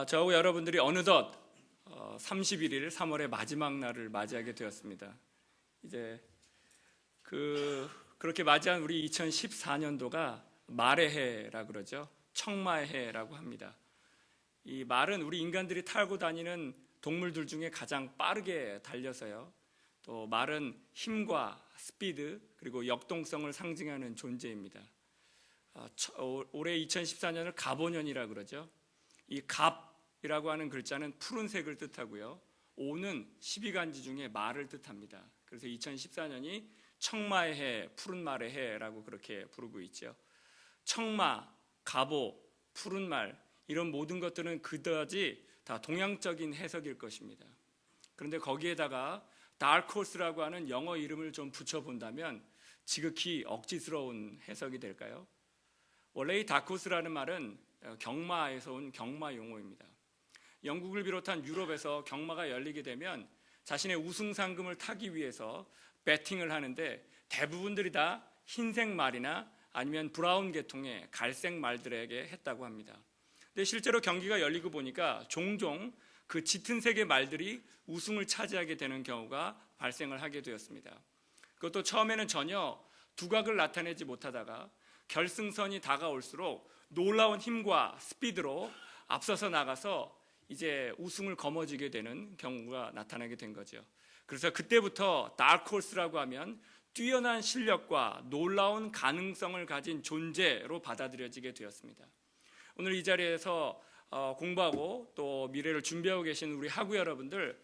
저하고 여러분들이 어느덧 31일 3월의 마지막 날을 맞이하게 되었습니다. 이제 그렇게 맞이한 우리 2014년도가 말의 해라 그러죠. 청마의 해라고 합니다. 이 말은 우리 인간들이 타고 다니는 동물들 중에 가장 빠르게 달려서요. 또 말은 힘과 스피드 그리고 역동성을 상징하는 존재입니다. 올해 2014년을 갑오년이라 그러죠. 이 갑이라고 하는 글자는 푸른색을 뜻하고요. 오는 12간지 중에 말을 뜻합니다. 그래서 2014년이 청마의 해, 푸른 말의 해라고 그렇게 부르고 있죠. 청마, 갑오, 푸른 말 이런 모든 것들은 그다지 다 동양적인 해석일 것입니다. 그런데 거기에다가 다크호스라고 하는 영어 이름을 좀 붙여본다면 지극히 억지스러운 해석이 될까요? 원래 이 다크호스라는 말은 경마에서 온 경마 용어입니다. 영국을 비롯한 유럽에서 경마가 열리게 되면 자신의 우승 상금을 타기 위해서 배팅을 하는데 대부분들이 다 흰색 말이나 아니면 브라운 계통의 갈색 말들에게 했다고 합니다. 근데 실제로 경기가 열리고 보니까 종종 그 짙은 색의 말들이 우승을 차지하게 되는 경우가 발생을 하게 되었습니다. 그것도 처음에는 전혀 두각을 나타내지 못하다가 결승선이 다가올수록 놀라운 힘과 스피드로 앞서서 나가서 이제 우승을 거머쥐게 되는 경우가 나타나게 된 거죠. 그래서 그때부터 다크호스라고 하면 뛰어난 실력과 놀라운 가능성을 가진 존재로 받아들여지게 되었습니다. 오늘 이 자리에서 공부하고 또 미래를 준비하고 계신 우리 학우 여러분들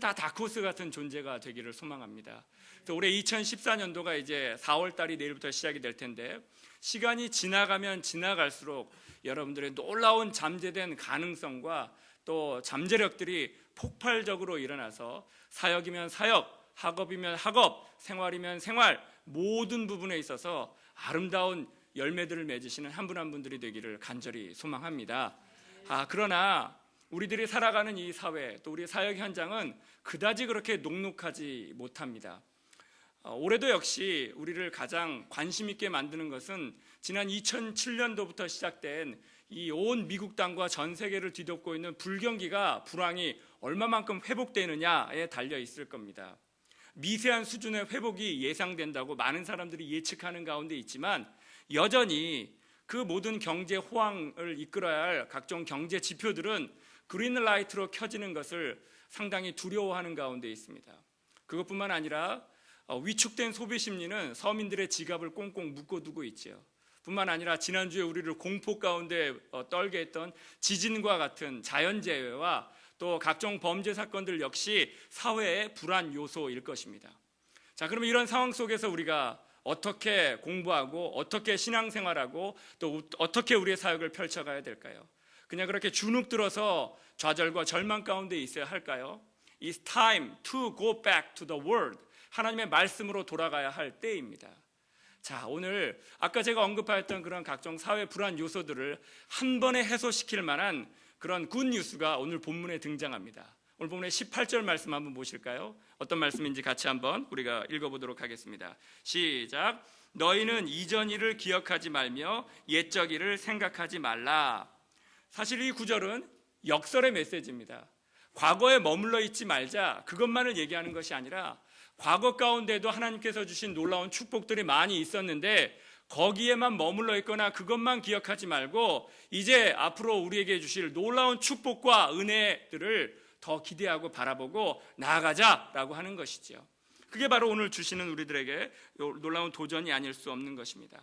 다 다크호스 같은 존재가 되기를 소망합니다. 올해 2014년도가 이제 4월 달이 내일부터 시작이 될 텐데 시간이 지나가면 지나갈수록 여러분들의 놀라운 잠재된 가능성과 또 잠재력들이 폭발적으로 일어나서 사역이면 사역, 학업이면 학업, 생활이면 생활 모든 부분에 있어서 아름다운 열매들을 맺으시는 한 분 한 분들이 되기를 간절히 소망합니다. 그러나 우리들이 살아가는 이 사회 또 우리 사역 현장은 그다지 그렇게 녹록하지 못합니다. 올해도 역시 우리를 가장 관심 있게 만드는 것은 지난 2007년도부터 시작된 이 온 미국 땅과 전 세계를 뒤덮고 있는 불경기가 불황이 얼마만큼 회복되느냐에 달려 있을 겁니다. 미세한 수준의 회복이 예상된다고 많은 사람들이 예측하는 가운데 있지만 여전히 그 모든 경제 호황을 이끌어야 할 각종 경제 지표들은 그린라이트로 켜지는 것을 상당히 두려워하는 가운데 있습니다. 그것뿐만 아니라 위축된 소비 심리는 서민들의 지갑을 꽁꽁 묶어두고 있죠. 뿐만 아니라 지난주에 우리를 공포 가운데 떨게 했던 지진과 같은 자연재해와 또 각종 범죄 사건들 역시 사회의 불안 요소일 것입니다. 자, 그러면 이런 상황 속에서 우리가 어떻게 공부하고 어떻게 신앙생활하고 또 어떻게 우리의 사역을 펼쳐가야 될까요? 그냥 그렇게 주눅 들어서 좌절과 절망 가운데 있어야 할까요? It's time to go back to the word. 하나님의 말씀으로 돌아가야 할 때입니다. 자, 오늘 아까 제가 언급하였던 그런 각종 사회 불안 요소들을 한 번에 해소시킬 만한 그런 굿 뉴스가 오늘 본문에 등장합니다. 오늘 본문의 18절 말씀 한번 보실까요? 어떤 말씀인지 같이 한번 우리가 읽어보도록 하겠습니다. 시작. 너희는 이전 일을 기억하지 말며 옛적 일을 생각하지 말라. 사실 이 구절은 역설의 메시지입니다. 과거에 머물러 있지 말자 그것만을 얘기하는 것이 아니라 과거 가운데도 하나님께서 주신 놀라운 축복들이 많이 있었는데 거기에만 머물러 있거나 그것만 기억하지 말고 이제 앞으로 우리에게 주실 놀라운 축복과 은혜들을 더 기대하고 바라보고 나아가자라고 하는 것이죠. 그게 바로 오늘 주시는 우리들에게 놀라운 도전이 아닐 수 없는 것입니다.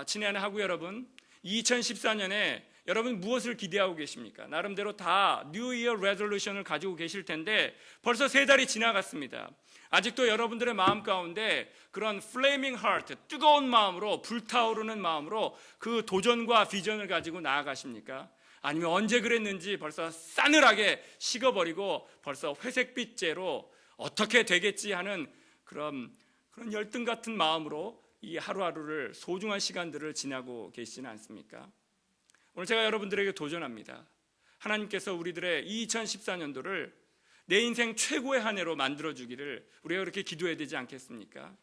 친애하는 학우 여러분, 2014년에 여러분 무엇을 기대하고 계십니까? 나름대로 다 뉴 이어 레졸루션을 가지고 계실 텐데 벌써 3달이 지나갔습니다. 아직도 여러분들의 마음 가운데 그런 플레이밍 하트, 뜨거운 마음으로 불타오르는 마음으로 그 도전과 비전을 가지고 나아가십니까? 아니면 언제 그랬는지 벌써 싸늘하게 식어버리고 벌써 회색빛째로 어떻게 되겠지 하는 그런 열등 같은 마음으로 이 하루하루를 소중한 시간들을 지나고 계시지는 않습니까? 오늘 제가 여러분들에게 도전합니다. 하나님께서 우리들의 2014년도를 내 인생 최고의 한 해로 만들어주기를 우리가 그렇게 기도해야 되지 않겠습니까?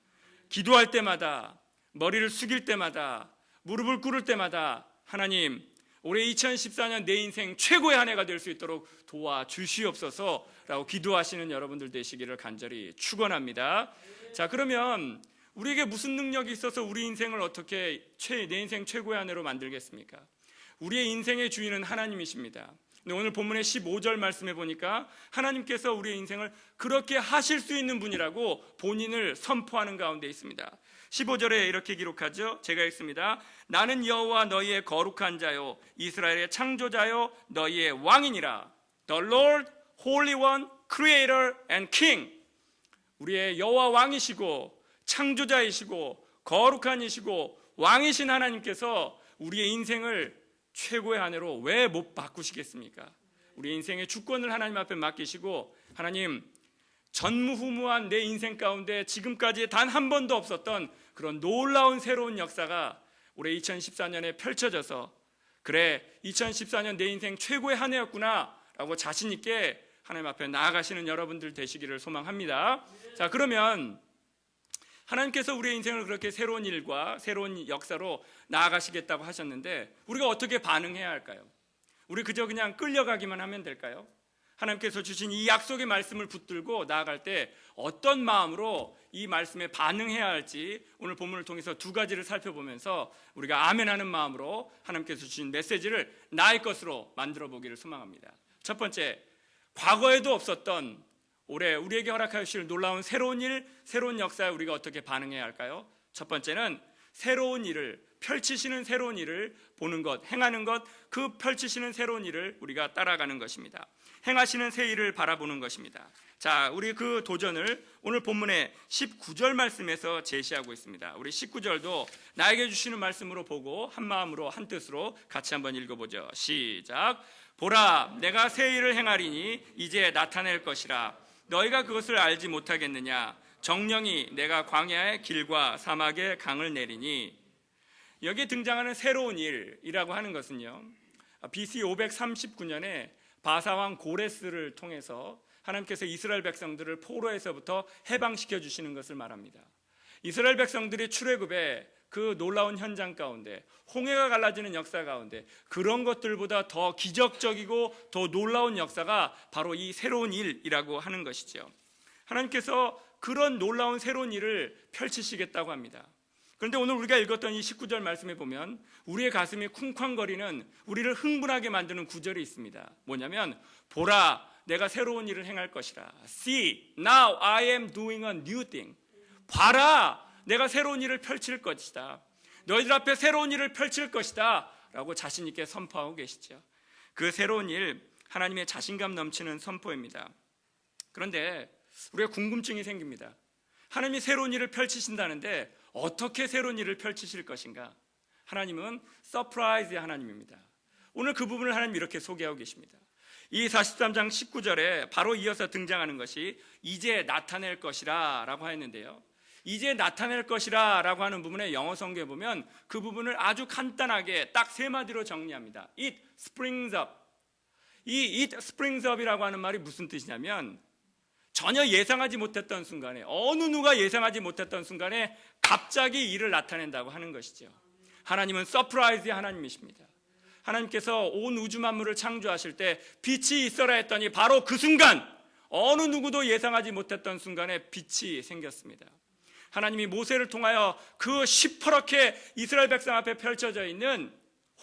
기도할 때마다, 머리를 숙일 때마다, 무릎을 꿇을 때마다 하나님, 올해 2014년 내 인생 최고의 한 해가 될 수 있도록 도와주시옵소서라고 기도하시는 여러분들 되시기를 간절히 축원합니다. 자, 그러면 우리에게 무슨 능력이 있어서 우리 인생을 어떻게 내 인생 최고의 한 해로 만들겠습니까? 우리의 인생의 주인은 하나님이십니다. 근데 오늘 본문의 15절 말씀해 보니까 하나님께서 우리의 인생을 그렇게 하실 수 있는 분이라고 본인을 선포하는 가운데 있습니다. 15절에 이렇게 기록하죠. 제가 읽습니다. 나는 여호와 너희의 거룩한 자요 이스라엘의 창조자요 너희의 왕이니라. The Lord, Holy One, Creator and King. 우리의 여호와 왕이시고 창조자이시고 거룩한 이시고 왕이신 하나님께서 우리의 인생을 최고의 한 해로 왜 못 바꾸시겠습니까? 우리 인생의 주권을 하나님 앞에 맡기시고, 하나님, 전무후무한 내 인생 가운데 지금까지 단 한 번도 없었던 그런 놀라운 새로운 역사가 올해 2014년에 펼쳐져서, 그래 2014년 내 인생 최고의 한 해였구나 라고 자신 있게 하나님 앞에 나아가시는 여러분들 되시기를 소망합니다. 자, 그러면 하나님께서 우리의 인생을 그렇게 새로운 일과 새로운 역사로 나아가시겠다고 하셨는데 우리가 어떻게 반응해야 할까요? 우리 그저 그냥 끌려가기만 하면 될까요? 하나님께서 주신 이 약속의 말씀을 붙들고 나아갈 때 어떤 마음으로 이 말씀에 반응해야 할지 오늘 본문을 통해서 두 가지를 살펴보면서 우리가 아멘하는 마음으로 하나님께서 주신 메시지를 나의 것으로 만들어 보기를 소망합니다. 첫 번째, 과거에도 없었던 올해 우리에게 허락하실 놀라운 새로운 일, 새로운 역사에 우리가 어떻게 반응해야 할까요? 첫 번째는 새로운 일을, 펼치시는 새로운 일을 보는 것, 행하는 것, 그 펼치시는 새로운 일을 우리가 따라가는 것입니다. 행하시는 새 일을 바라보는 것입니다. 자, 우리 그 도전을 오늘 본문의 19절 말씀에서 제시하고 있습니다. 우리 19절도 나에게 주시는 말씀으로 보고 한 마음으로 한 뜻으로 같이 한번 읽어보죠. 시작. 보라, 내가 새 일을 행하리니 이제 나타낼 것이라. 너희가 그것을 알지 못하겠느냐? 정령이 내가 광야의 길과 사막의 강을 내리니. 여기에 등장하는 새로운 일이라고 하는 것은요, BC 539년에 바사왕 고레스를 통해서 하나님께서 이스라엘 백성들을 포로에서부터 해방시켜 주시는 것을 말합니다. 이스라엘 백성들이 출애굽의 그 놀라운 현장 가운데, 홍해가 갈라지는 역사 가운데 그런 것들보다 더 기적적이고 더 놀라운 역사가 바로 이 새로운 일이라고 하는 것이죠. 하나님께서 그런 놀라운 새로운 일을 펼치시겠다고 합니다. 그런데 오늘 우리가 읽었던 이 19절 말씀에 보면 우리의 가슴이 쿵쾅거리는, 우리를 흥분하게 만드는 구절이 있습니다. 뭐냐면, 보라, 내가 새로운 일을 행할 것이라. See, now I am doing a new thing. 봐라, 내가 새로운 일을 펼칠 것이다. 너희들 앞에 새로운 일을 펼칠 것이다 라고 자신 있게 선포하고 계시죠. 그 새로운 일, 하나님의 자신감 넘치는 선포입니다. 그런데 우리가 궁금증이 생깁니다. 하나님이 새로운 일을 펼치신다는데 어떻게 새로운 일을 펼치실 것인가? 하나님은 서프라이즈의 하나님입니다. 오늘 그 부분을 하나님 이렇게 소개하고 계십니다. 이 43장 19절에 바로 이어서 등장하는 것이 이제 나타낼 것이라 라고 하였는데요, 이제 나타낼 것이라 라고 하는 부분에 영어 성경에 보면 그 부분을 아주 간단하게 딱 세 마디로 정리합니다. It springs up. 이 it springs up이라고 하는 말이 무슨 뜻이냐면, 전혀 예상하지 못했던 순간에, 어느 누가 예상하지 못했던 순간에 갑자기 일을 나타낸다고 하는 것이죠. 하나님은 서프라이즈의 하나님이십니다. 하나님께서 온 우주 만물을 창조하실 때 빛이 있어라 했더니 바로 그 순간, 어느 누구도 예상하지 못했던 순간에 빛이 생겼습니다. 하나님이 모세를 통하여 그 시퍼렇게 이스라엘 백성 앞에 펼쳐져 있는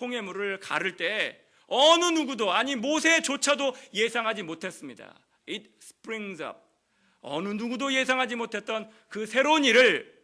홍해물을 가를 때 어느 누구도, 아니 모세조차도 예상하지 못했습니다. It springs up. 어느 누구도 예상하지 못했던 그 새로운 일을,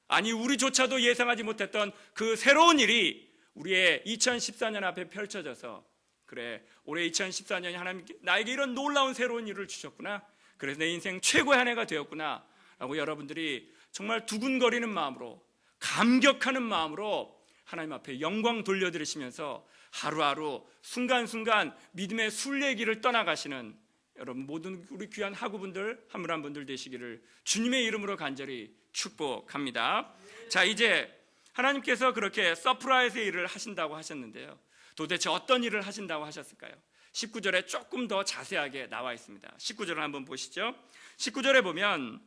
아니 우리조차도 예상하지 못했던 그 새로운 일이 우리의 2014년 앞에 펼쳐져서, 그래 올해 2014년이 하나님께 나에게 이런 놀라운 새로운 일을 주셨구나, 그래서 내 인생 최고의 한 해가 되었구나 라고 여러분들이 정말 두근거리는 마음으로, 감격하는 마음으로 하나님 앞에 영광 돌려드리시면서 하루하루 순간순간 믿음의 순례길을 떠나가시는 여러분 모든 우리 귀한 학우분들 한 분 한 분들 되시기를 주님의 이름으로 간절히 축복합니다. 자, 이제 하나님께서 그렇게 서프라이즈 일을 하신다고 하셨는데요, 도대체 어떤 일을 하신다고 하셨을까요? 19절에 조금 더 자세하게 나와 있습니다. 19절을 한번 보시죠. 19절에 보면,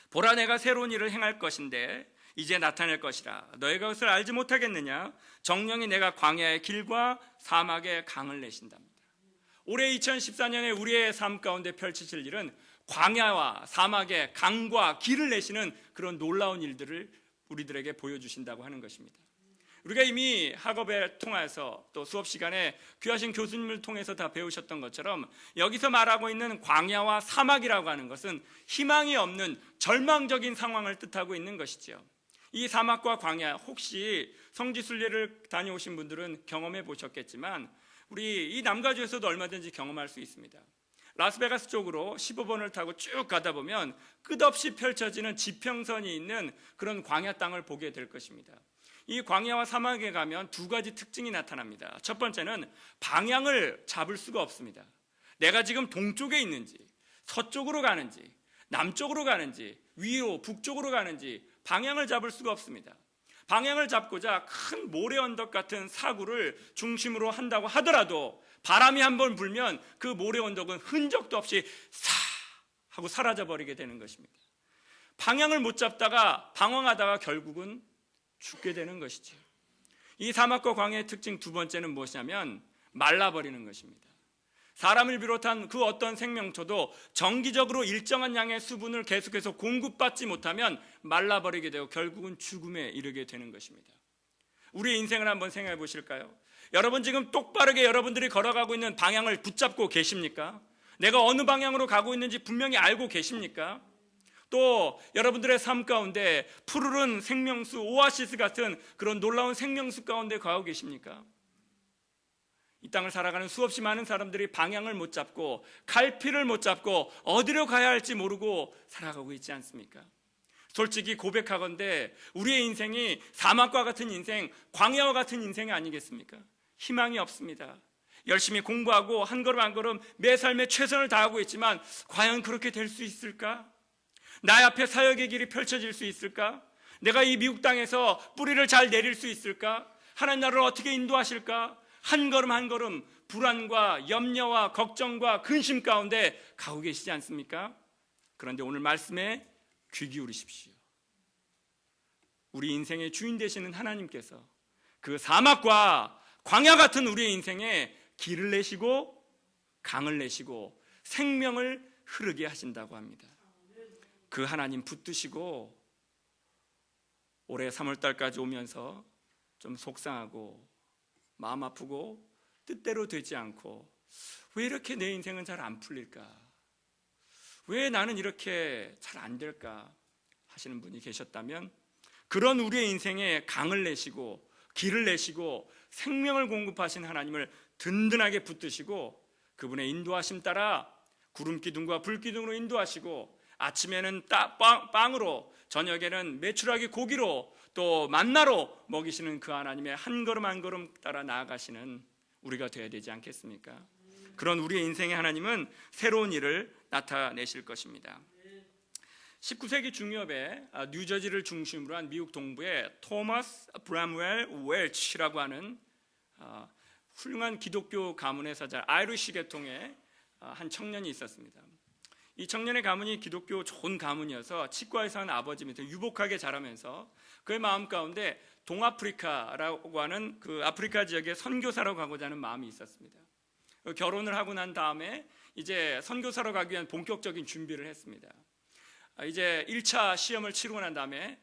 보라, 내가 새로운 일을 행할 것인데 이제 나타낼 것이라. 너희가 그것을 알지 못하겠느냐? 정령이 내가 광야의 길과 사막의 강을 내신답니다. 올해 2014년에 우리의 삶 가운데 펼치실 일은 광야와 사막의 강과 길을 내시는 그런 놀라운 일들을 우리들에게 보여주신다고 하는 것입니다. 우리가 이미 학업에 통해서 또 수업 시간에 귀하신 교수님을 통해서 다 배우셨던 것처럼 여기서 말하고 있는 광야와 사막이라고 하는 것은 희망이 없는 절망적인 상황을 뜻하고 있는 것이죠. 이 사막과 광야, 혹시 성지순례를 다녀오신 분들은 경험해 보셨겠지만 우리 이 남가주에서도 얼마든지 경험할 수 있습니다. 라스베가스 쪽으로 15번을 타고 쭉 가다 보면 끝없이 펼쳐지는 지평선이 있는 그런 광야 땅을 보게 될 것입니다. 이 광야와 사막에 가면 두 가지 특징이 나타납니다. 첫 번째는 방향을 잡을 수가 없습니다. 내가 지금 동쪽에 있는지, 서쪽으로 가는지, 남쪽으로 가는지, 위로, 북쪽으로 가는지 방향을 잡을 수가 없습니다. 방향을 잡고자 큰 모래 언덕 같은 사구를 중심으로 한다고 하더라도 바람이 한번 불면 그 모래 언덕은 흔적도 없이 사 하고 사라져 버리게 되는 것입니다. 방향을 못 잡다가 방황하다가 결국은 죽게 되는 것이죠. 이 사막과 광야의 특징 두 번째는 무엇이냐면 말라버리는 것입니다. 사람을 비롯한 그 어떤 생명체도 정기적으로 일정한 양의 수분을 계속해서 공급받지 못하면 말라버리게 되고 결국은 죽음에 이르게 되는 것입니다. 우리의 인생을 한번 생각해 보실까요? 여러분 지금 똑바르게 여러분들이 걸어가고 있는 방향을 붙잡고 계십니까? 내가 어느 방향으로 가고 있는지 분명히 알고 계십니까? 또 여러분들의 삶 가운데 푸르른 생명수, 오아시스 같은 그런 놀라운 생명수 가운데 가고 계십니까? 이 땅을 살아가는 수없이 많은 사람들이 방향을 못 잡고 갈피를 못 잡고 어디로 가야 할지 모르고 살아가고 있지 않습니까? 솔직히 고백하건대 우리의 인생이 사막과 같은 인생, 광야와 같은 인생이 아니겠습니까? 희망이 없습니다. 열심히 공부하고 한 걸음 한 걸음 매 삶에 최선을 다하고 있지만 과연 그렇게 될 수 있을까? 나의 앞에 사역의 길이 펼쳐질 수 있을까? 내가 이 미국 땅에서 뿌리를 잘 내릴 수 있을까? 하나님 나를 어떻게 인도하실까? 한 걸음 한 걸음 불안과 염려와 걱정과 근심 가운데 가고 계시지 않습니까? 그런데 오늘 말씀에 귀 기울이십시오. 우리 인생의 주인 되시는 하나님께서 그 사막과 광야 같은 우리의 인생에 길을 내시고 강을 내시고 생명을 흐르게 하신다고 합니다. 그 하나님 붙드시고 올해 3월달까지 오면서 좀 속상하고 마음 아프고 뜻대로 되지 않고 왜 이렇게 내 인생은 잘 안 풀릴까? 왜 나는 이렇게 잘 안 될까? 하시는 분이 계셨다면 그런 우리의 인생에 강을 내시고 길을 내시고 생명을 공급하신 하나님을 든든하게 붙드시고 그분의 인도하심 따라 구름기둥과 불기둥으로 인도하시고 아침에는 빵으로 저녁에는 메추라기 고기로 또 만나로 먹이시는 그 하나님의 한 걸음 한 걸음 따라 나아가시는 우리가 되어야 되지 않겠습니까? 그런 우리의 인생의 하나님은 새로운 일을 나타내실 것입니다. 19세기 중엽에 뉴저지를 중심으로 한 미국 동부에 토마스 브람웰 웰치라고 하는 훌륭한 기독교 가문의 사자 아이리시 계통의 한 청년이 있었습니다. 이 청년의 가문이 기독교 좋은 가문이어서 치과에서 한 아버지 밑에 유복하게 자라면서 그의 마음 가운데 동아프리카라고 하는 그 아프리카 지역에 선교사로 가고자 하는 마음이 있었습니다. 결혼을 하고 난 다음에 이제 선교사로 가기 위한 본격적인 준비를 했습니다. 이제 1차 시험을 치르고 난 다음에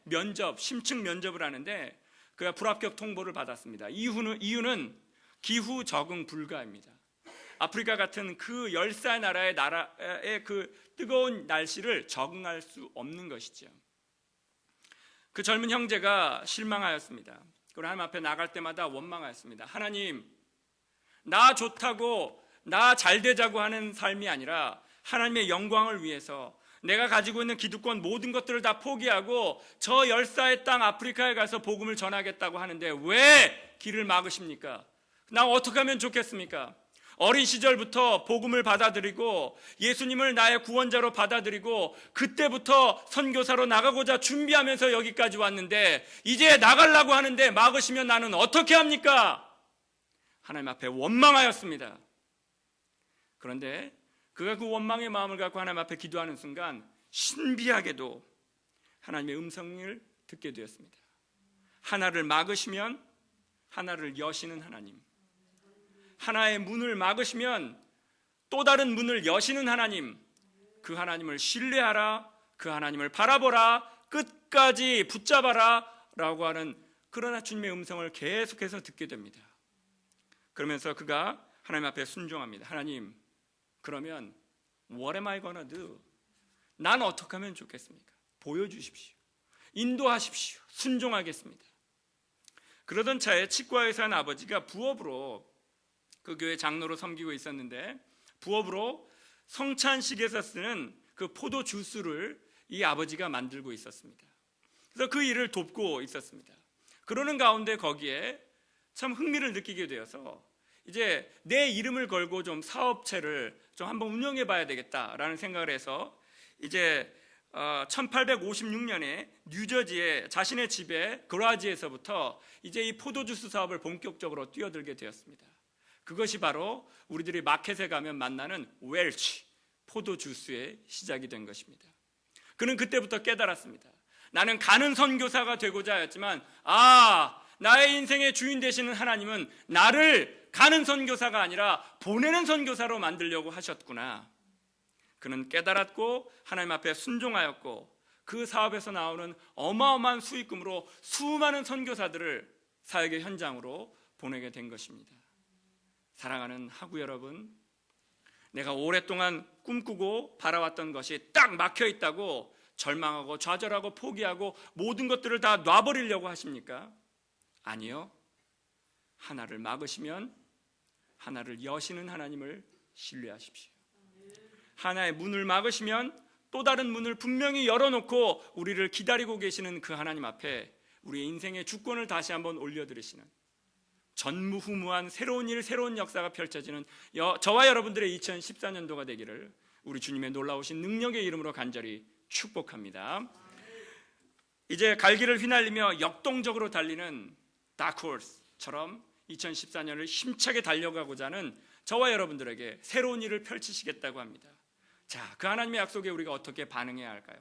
심층 면접을 하는데 그가 불합격 통보를 받았습니다. 이유는 기후 적응 불가입니다. 아프리카 같은 그 열사 나라의 그 뜨거운 날씨를 적응할 수 없는 것이죠. 그 젊은 형제가 실망하였습니다. 그리고 하나님 앞에 나갈 때마다 원망하였습니다. 하나님, 나 좋다고 나 잘되자고 하는 삶이 아니라 하나님의 영광을 위해서 내가 가지고 있는 기득권 모든 것들을 다 포기하고 저 열사의 땅 아프리카에 가서 복음을 전하겠다고 하는데 왜 길을 막으십니까? 나 어떻게 하면 좋겠습니까? 어린 시절부터 복음을 받아들이고 예수님을 나의 구원자로 받아들이고 그때부터 선교사로 나가고자 준비하면서 여기까지 왔는데 이제 나가려고 하는데 막으시면 나는 어떻게 합니까? 하나님 앞에 원망하였습니다. 그런데 그가 그 원망의 마음을 갖고 하나님 앞에 기도하는 순간 신비하게도 하나님의 음성을 듣게 되었습니다. 하나를 막으시면 하나를 여시는 하나님, 하나의 문을 막으시면 또 다른 문을 여시는 하나님, 그 하나님을 신뢰하라, 그 하나님을 바라보라, 끝까지 붙잡아라 라고 하는, 그러나 주님의 음성을 계속해서 듣게 됩니다. 그러면서 그가 하나님 앞에 순종합니다. 하나님, 그러면 what am I gonna do? 난 어떻게 하면 좋겠습니까? 보여주십시오. 인도하십시오. 순종하겠습니다. 그러던 차에 치과에 산 아버지가 부업으로, 그 교회 장로로 섬기고 있었는데 부업으로 성찬식에서 쓰는 그 포도 주스를 이 아버지가 만들고 있었습니다. 그래서 그 일을 돕고 있었습니다. 그러는 가운데 거기에 참 흥미를 느끼게 되어서 이제 내 이름을 걸고 좀 사업체를 좀 한번 운영해 봐야 되겠다라는 생각을 해서 이제 1856년에 뉴저지의 자신의 집에 거라지에서부터 이제 이 포도주스 사업을 본격적으로 뛰어들게 되었습니다. 그것이 바로 우리들이 마켓에 가면 만나는 웰치, 포도주스의 시작이 된 것입니다. 그는 그때부터 깨달았습니다. 나는 가는 선교사가 되고자 하였지만 나의 인생의 주인 되시는 하나님은 나를 가는 선교사가 아니라 보내는 선교사로 만들려고 하셨구나. 그는 깨달았고 하나님 앞에 순종하였고 그 사업에서 나오는 어마어마한 수익금으로 수많은 선교사들을 사역의 현장으로 보내게 된 것입니다. 사랑하는 하구 여러분, 내가 오랫동안 꿈꾸고 바라왔던 것이 딱 막혀 있다고 절망하고 좌절하고 포기하고 모든 것들을 다 놔버리려고 하십니까? 아니요. 하나를 막으시면 하나를 여시는 하나님을 신뢰하십시오. 하나의 문을 막으시면 또 다른 문을 분명히 열어놓고 우리를 기다리고 계시는 그 하나님 앞에 우리의 인생의 주권을 다시 한번 올려드리시는, 전무후무한 새로운 일, 새로운 역사가 펼쳐지는 저와 여러분들의 2014년도가 되기를 우리 주님의 놀라우신 능력의 이름으로 간절히 축복합니다. 이제 갈기를 휘날리며 역동적으로 달리는 다크홀스처럼 2014년을 힘차게 달려가고자 하는 저와 여러분들에게 새로운 일을 펼치시겠다고 합니다. 자, 그 하나님의 약속에 우리가 어떻게 반응해야 할까요?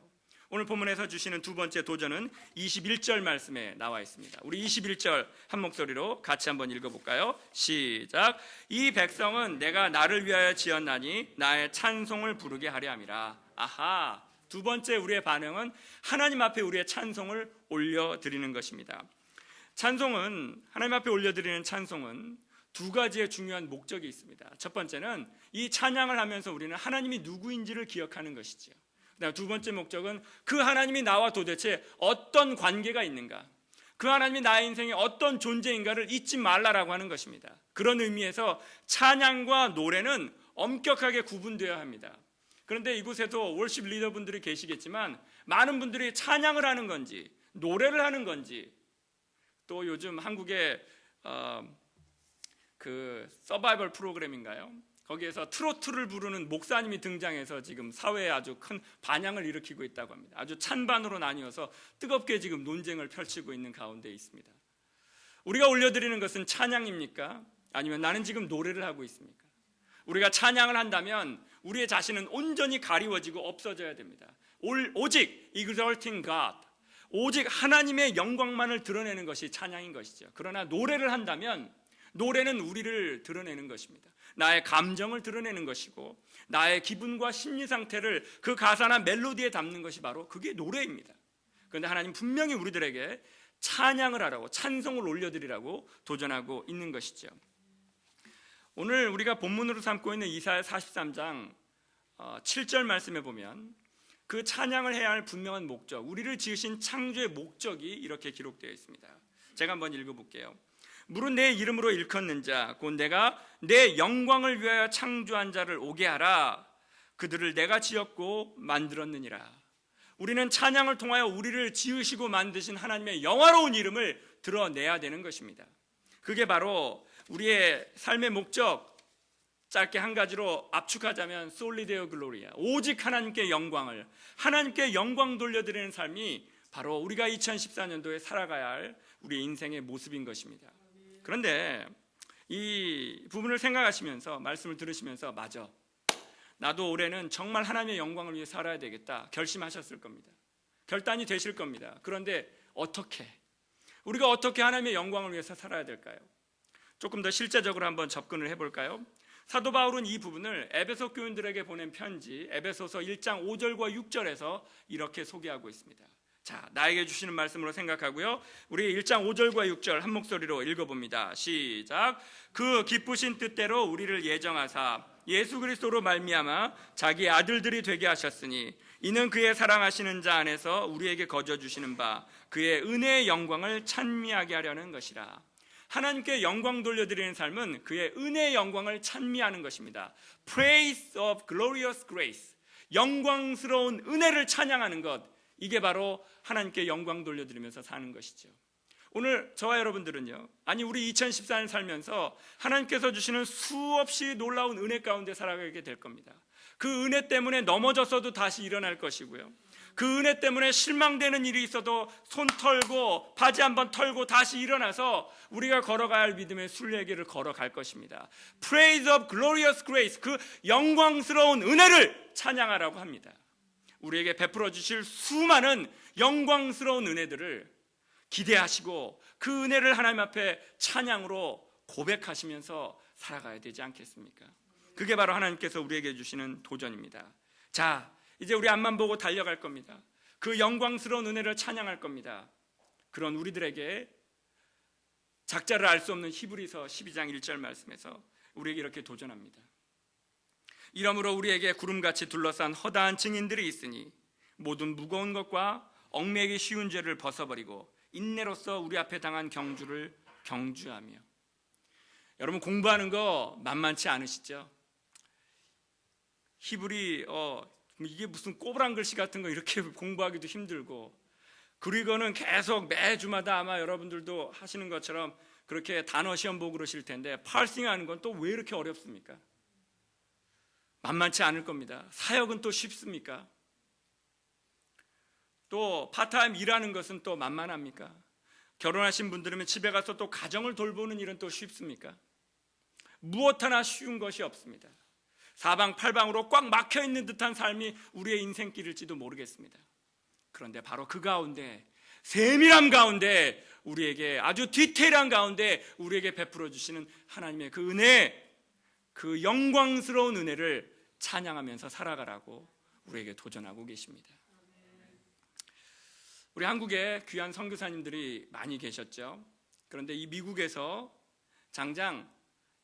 오늘 본문에서 주시는 두 번째 도전은 21절 말씀에 나와 있습니다. 우리 21절 한 목소리로 같이 한번 읽어볼까요? 시작. 이 백성은 내가 나를 위하여 지었나니 나의 찬송을 부르게 하려 함이라. 아하, 두 번째 우리의 반응은 하나님 앞에 우리의 찬송을 올려드리는 것입니다. 찬송은, 하나님 앞에 올려드리는 찬송은 두 가지의 중요한 목적이 있습니다. 첫 번째는 이 찬양을 하면서 우리는 하나님이 누구인지를 기억하는 것이죠. 두 번째 목적은 그 하나님이 나와 도대체 어떤 관계가 있는가, 그 하나님이 나의 인생에 어떤 존재인가를 잊지 말라라고 하는 것입니다. 그런 의미에서 찬양과 노래는 엄격하게 구분되어야 합니다. 그런데 이곳에도 월십 리더분들이 계시겠지만 많은 분들이 찬양을 하는 건지 노래를 하는 건지, 또 요즘 한국의 그 서바이벌 프로그램인가요? 거기에서 트로트를 부르는 목사님이 등장해서 지금 사회에 아주 큰 반향을 일으키고 있다고 합니다. 아주 찬반으로 나뉘어서 뜨겁게 지금 논쟁을 펼치고 있는 가운데 있습니다. 우리가 올려드리는 것은 찬양입니까? 아니면 나는 지금 노래를 하고 있습니까? 우리가 찬양을 한다면 우리의 자신은 온전히 가리워지고 없어져야 됩니다. 오직 exalting God, 오직 하나님의 영광만을 드러내는 것이 찬양인 것이죠. 그러나 노래를 한다면 노래는 우리를 드러내는 것입니다. 나의 감정을 드러내는 것이고 나의 기분과 심리 상태를 그 가사나 멜로디에 담는 것이 바로 그게 노래입니다. 그런데 하나님 분명히 우리들에게 찬양을 하라고, 찬송을 올려드리라고 도전하고 있는 것이죠. 오늘 우리가 본문으로 삼고 있는 이사야 43장 7절 말씀에 보면 그 찬양을 해야 할 분명한 목적, 우리를 지으신 창조의 목적이 이렇게 기록되어 있습니다. 제가 한번 읽어볼게요. 무릇 내 이름으로 일컫는 자, 곧 내가 내 영광을 위하여 창조한 자를 오게 하라. 그들을 내가 지었고 만들었느니라. 우리는 찬양을 통하여 우리를 지으시고 만드신 하나님의 영화로운 이름을 드러내야 되는 것입니다. 그게 바로 우리의 삶의 목적, 짧게 한 가지로 압축하자면 솔리데오 글로리아, 오직 하나님께 영광을, 하나님께 영광 돌려드리는 삶이 바로 우리가 2014년도에 살아가야 할 우리 인생의 모습인 것입니다. 그런데 이 부분을 생각하시면서, 말씀을 들으시면서, 맞아, 나도 올해는 정말 하나님의 영광을 위해 살아야 되겠다 결심하셨을 겁니다. 결단이 되실 겁니다. 그런데 우리가 어떻게 하나님의 영광을 위해서 살아야 될까요? 조금 더 실제적으로 한번 접근을 해볼까요? 사도 바울은 이 부분을 에베소 교인들에게 보낸 편지 에베소서 1장 5절과 6절에서 이렇게 소개하고 있습니다. 자, 나에게 주시는 말씀으로 생각하고요, 우리 1장 5절과 6절 한 목소리로 읽어봅니다. 시작. 그 기쁘신 뜻대로 우리를 예정하사 예수 그리스도로 말미암아 자기 아들들이 되게 하셨으니 이는 그의 사랑하시는 자 안에서 우리에게 거저 주시는 바 그의 은혜의 영광을 찬미하게 하려는 것이라. 하나님께 영광 돌려드리는 삶은 그의 은혜의 영광을 찬미하는 것입니다. Praise of glorious grace, 영광스러운 은혜를 찬양하는 것, 이게 바로 하나님께 영광 돌려드리면서 사는 것이죠. 오늘 저와 여러분들은요, 아니 우리 2014년 살면서 하나님께서 주시는 수없이 놀라운 은혜 가운데 살아가게 될 겁니다. 그 은혜 때문에 넘어졌어도 다시 일어날 것이고요, 그 은혜 때문에 실망되는 일이 있어도 손 털고 바지 한번 털고 다시 일어나서 우리가 걸어가야 할 믿음의 순례길을 걸어갈 것입니다. Praise of glorious grace, 그 영광스러운 은혜를 찬양하라고 합니다. 우리에게 베풀어 주실 수많은 영광스러운 은혜들을 기대하시고 그 은혜를 하나님 앞에 찬양으로 고백하시면서 살아가야 되지 않겠습니까? 그게 바로 하나님께서 우리에게 주시는 도전입니다. 자, 이제 우리 앞만 보고 달려갈 겁니다. 그 영광스러운 은혜를 찬양할 겁니다. 그런 우리들에게 작자를 알 수 없는 히브리서 12장 1절 말씀에서 우리에게 이렇게 도전합니다. 이러므로 우리에게 구름같이 둘러싼 허다한 증인들이 있으니 모든 무거운 것과 얽매이기 쉬운 죄를 벗어버리고 인내로써 우리 앞에 당한 경주를 경주하며. 여러분, 공부하는 거 만만치 않으시죠? 히브리 이게 무슨 꼬부랑 글씨 같은 거 이렇게 공부하기도 힘들고, 그리고는 계속 매주마다 아마 여러분들도 하시는 것처럼 그렇게 단어 시험 보고 그러실 텐데, 파싱하는 건 또 왜 이렇게 어렵습니까? 만만치 않을 겁니다. 사역은 또 쉽습니까? 또 파트타임 일하는 것은 또 만만합니까? 결혼하신 분들이면 집에 가서 또 가정을 돌보는 일은 또 쉽습니까? 무엇 하나 쉬운 것이 없습니다. 사방팔방으로 꽉 막혀있는 듯한 삶이 우리의 인생길일지도 모르겠습니다. 그런데 바로 그 가운데, 세밀함 가운데, 우리에게 아주 디테일한 가운데 우리에게 베풀어 주시는 하나님의 그 은혜, 그 영광스러운 은혜를 찬양하면서 살아가라고 우리에게 도전하고 계십니다. 우리 한국에 귀한 선교사님들이 많이 계셨죠. 그런데 이 미국에서 장장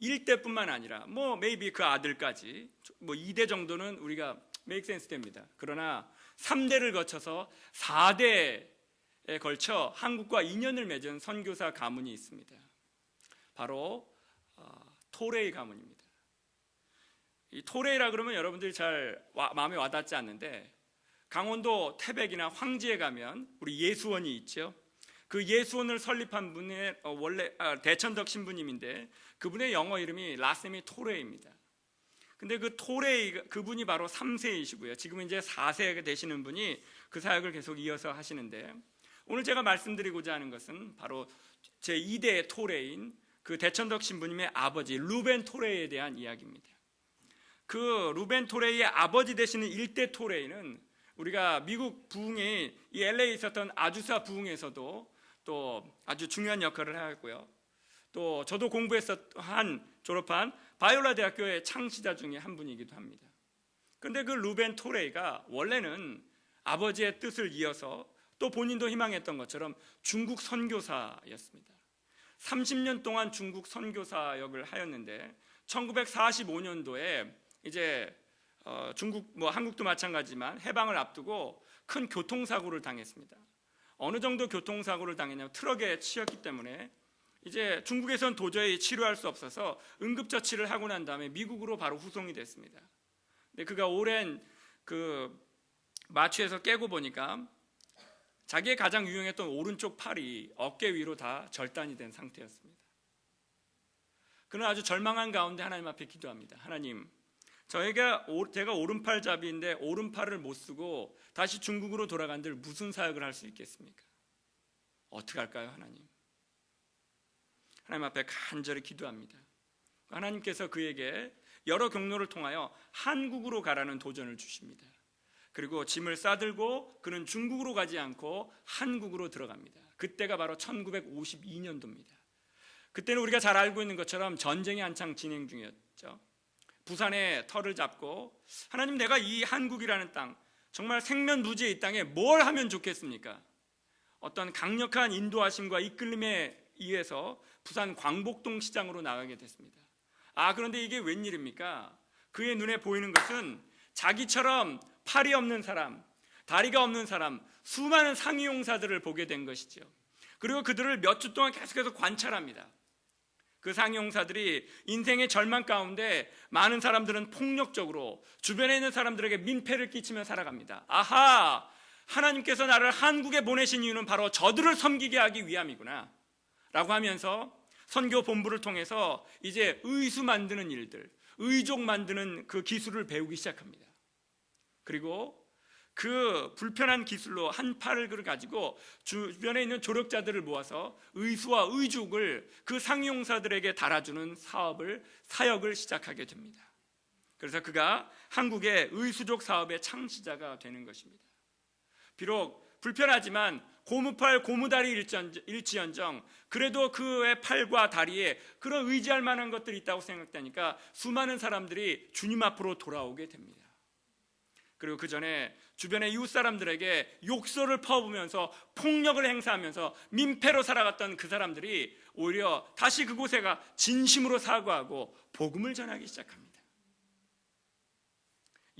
1대뿐만 아니라 maybe 그 아들까지 2대 정도는 우리가 make sense 됩니다. 그러나 3대를 거쳐서 4대에 걸쳐 한국과 인연을 맺은 선교사 가문이 있습니다. 바로 토레이 가문입니다. 이 토레이라 그러면 여러분들이 잘 마음에 와닿지 않는데, 강원도 태백이나 황지에 가면 우리 예수원이 있죠. 그 예수원을 설립한 분의 원래 대천덕 신부님인데, 그분의 영어 이름이 라세미 토레이입니다. 근데 그 토레이, 그분이 바로 3세이시고요. 지금은 이제 4세가 되시는 분이 그 사역을 계속 이어서 하시는데, 오늘 제가 말씀드리고자 하는 것은 바로 제2대 토레인 그 대천덕 신부님의 아버지 루벤 토레이에 대한 이야기입니다. 그 루벤 토레이의 아버지 되시는 1대 토레이는 우리가 미국 부흥이 이 LA에 있었던 아주사 부흥에서도 또 아주 중요한 역할을 하고요. 또 저도 졸업한 바이올라 대학교의 창시자 중에 한 분이기도 합니다. 그런데 그 루벤 토레이가 원래는 아버지의 뜻을 이어서 또 본인도 희망했던 것처럼 중국 선교사였습니다. 30년 동안 중국 선교사역을 하였는데 1945년도에 이제 중국 한국도 마찬가지지만 해방을 앞두고 큰 교통사고를 당했습니다. 어느 정도 교통사고를 당했냐면 트럭에 치였기 때문에 이제 중국에선 도저히 치료할 수 없어서 응급처치를 하고 난 다음에 미국으로 바로 후송이 됐습니다. 근데 그가 오랜 그 마취에서 깨고 보니까 자기의 가장 유용했던 오른쪽 팔이 어깨 위로 다 절단이 된 상태였습니다. 그는 아주 절망한 가운데 하나님 앞에 기도합니다. 하나님, 제가 오른팔잡이인데 오른팔을 못 쓰고 다시 중국으로 돌아간들 무슨 사역을 할 수 있겠습니까? 어떻게 할까요, 하나님? 하나님 앞에 간절히 기도합니다. 하나님께서 그에게 여러 경로를 통하여 한국으로 가라는 도전을 주십니다. 그리고 짐을 싸들고 그는 중국으로 가지 않고 한국으로 들어갑니다. 그때가 바로 1952년도입니다. 그때는 우리가 잘 알고 있는 것처럼 전쟁이 한창 진행 중이었죠. 부산에 터를 잡고 하나님, 내가 이 한국이라는 땅, 정말 생면부지의 이 땅에 뭘 하면 좋겠습니까? 어떤 강력한 인도하심과 이끌림에 의해서 부산 광복동 시장으로 나가게 됐습니다. 그런데 이게 웬일입니까? 그의 눈에 보이는 것은 자기처럼 팔이 없는 사람, 다리가 없는 사람, 수많은 상위용사들을 보게 된 것이죠. 그리고 그들을 몇 주 동안 계속해서 관찰합니다. 그 상위용사들이 인생의 절망 가운데 많은 사람들은 폭력적으로 주변에 있는 사람들에게 민폐를 끼치며 살아갑니다. 하나님께서 나를 한국에 보내신 이유는 바로 저들을 섬기게 하기 위함이구나 라고 하면서 선교 본부를 통해서 이제 의수 만드는 일들, 의족 만드는 그 기술을 배우기 시작합니다. 그리고 그 불편한 기술로 한 팔을 가지고 주변에 있는 조력자들을 모아서 의수와 의족을 그 상용사들에게 달아주는 사역을 시작하게 됩니다. 그래서 그가 한국의 의수족 사업의 창시자가 되는 것입니다. 비록 불편하지만 고무팔 고무다리 일지언정 그래도 그의 팔과 다리에 그런 의지할 만한 것들이 있다고 생각되니까 수많은 사람들이 주님 앞으로 돌아오게 됩니다. 그리고 그 전에 주변의 이웃 사람들에게 욕설을 퍼부으면서 폭력을 행사하면서 민폐로 살아갔던 그 사람들이 오히려 다시 그곳에 가 진심으로 사과하고 복음을 전하기 시작합니다.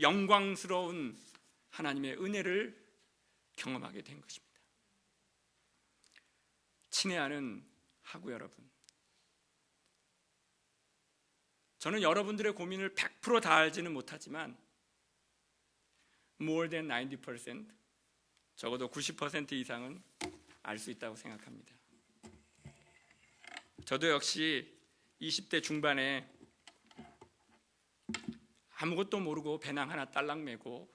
영광스러운 하나님의 은혜를 경험하게 된 것입니다. 친애하는 하구 여러분, 저는 여러분들의 고민을 100% 다 알지는 못하지만 more than 90%, 적어도 90% 이상은 알 수 있다고 생각합니다. 저도 역시 20대 중반에 아무것도 모르고 배낭 하나 딸랑 메고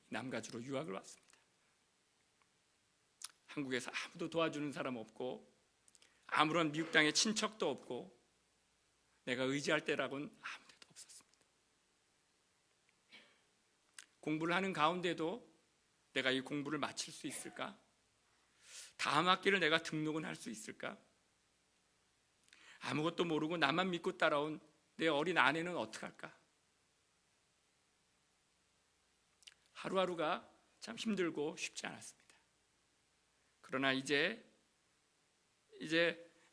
남가주로 유학을 왔습니다. 한국에서 아무도 도와주는 사람 없고 아무런 미국 땅에 친척도 없고 내가 의지할 때라고는 아무 데도 없었습니다. 공부를 하는 가운데도 내가 이 공부를 마칠 수 있을까? 다음 학기를 내가 등록은 할 수 있을까? 아무것도 모르고 나만 믿고 따라온 내 어린 아내는 어떡할까? 하루하루가 참 힘들고 쉽지 않았습니다. 그러나 이제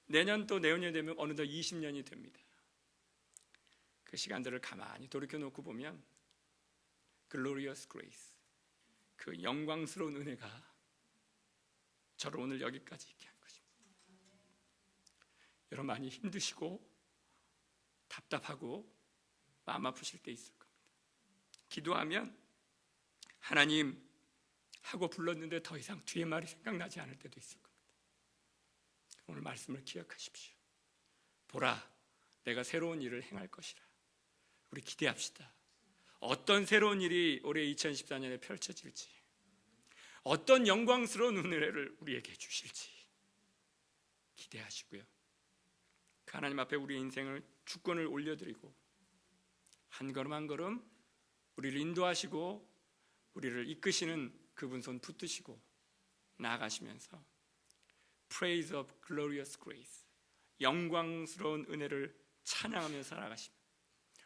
내년 또 내후년이 되면 어느덧 20년이 됩니다. 그 시간들을 가만히 돌이켜놓고 보면 Glorious Grace, 그 영광스러운 은혜가 저를 오늘 여기까지 있게 한 것입니다. 여러분 많이 힘드시고 답답하고 마음 아프실 때 있을 겁니다. 기도하면 하나님 하고 불렀는데 더 이상 뒤에 말이 생각나지 않을 때도 있을 겁니다. 오늘 말씀을 기억하십시오. 보라, 내가 새로운 일을 행할 것이라. 우리 기대합시다. 어떤 새로운 일이 올해 2014년에 펼쳐질지, 어떤 영광스러운 은혜를 우리에게 주실지 기대하시고요. 그 하나님 앞에 우리 인생을 주권을 올려드리고 한 걸음 한 걸음 우리를 인도하시고 우리를 이끄시는 그분 손 붙드시고 나아가시면서 Praise of glorious grace, 영광스러운 은혜를 찬양하며 살아가시면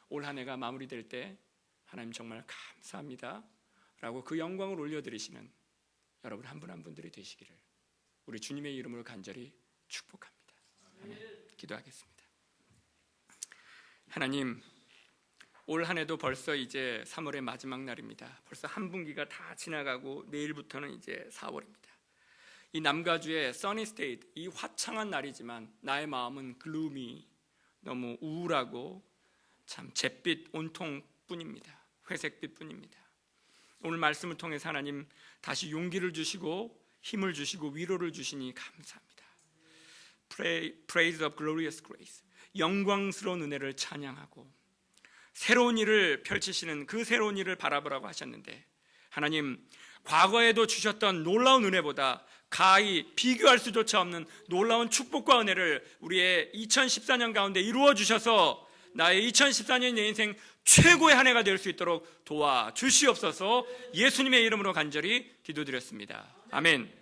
올 한 해가 마무리될 때 하나님 정말 감사합니다 라고 그 영광을 올려드리시는 여러분 한 분 한 분들이 되시기를 우리 주님의 이름으로 간절히 축복합니다. 아멘. 기도하겠습니다. 하나님, 올 한 해도 벌써 이제 3월의 마지막 날입니다. 벌써 한 분기가 다 지나가고 내일부터는 이제 4월입니다. 이 남가주의 써니 스테이트, 이 화창한 날이지만 나의 마음은 글루미, 너무 우울하고 참 잿빛 온통뿐입니다. 회색빛뿐입니다. 오늘 말씀을 통해서 하나님 다시 용기를 주시고 힘을 주시고 위로를 주시니 감사합니다. Praise of glorious grace, 영광스러운 은혜를 찬양하고 새로운 일을 펼치시는 그 새로운 일을 바라보라고 하셨는데 하나님, 과거에도 주셨던 놀라운 은혜보다 가히 비교할 수조차 없는 놀라운 축복과 은혜를 우리의 2014년 가운데 이루어 주셔서 나의 2014년 내 인생 최고의 한 해가 될 수 있도록 도와주시옵소서. 예수님의 이름으로 간절히 기도드렸습니다. 아멘.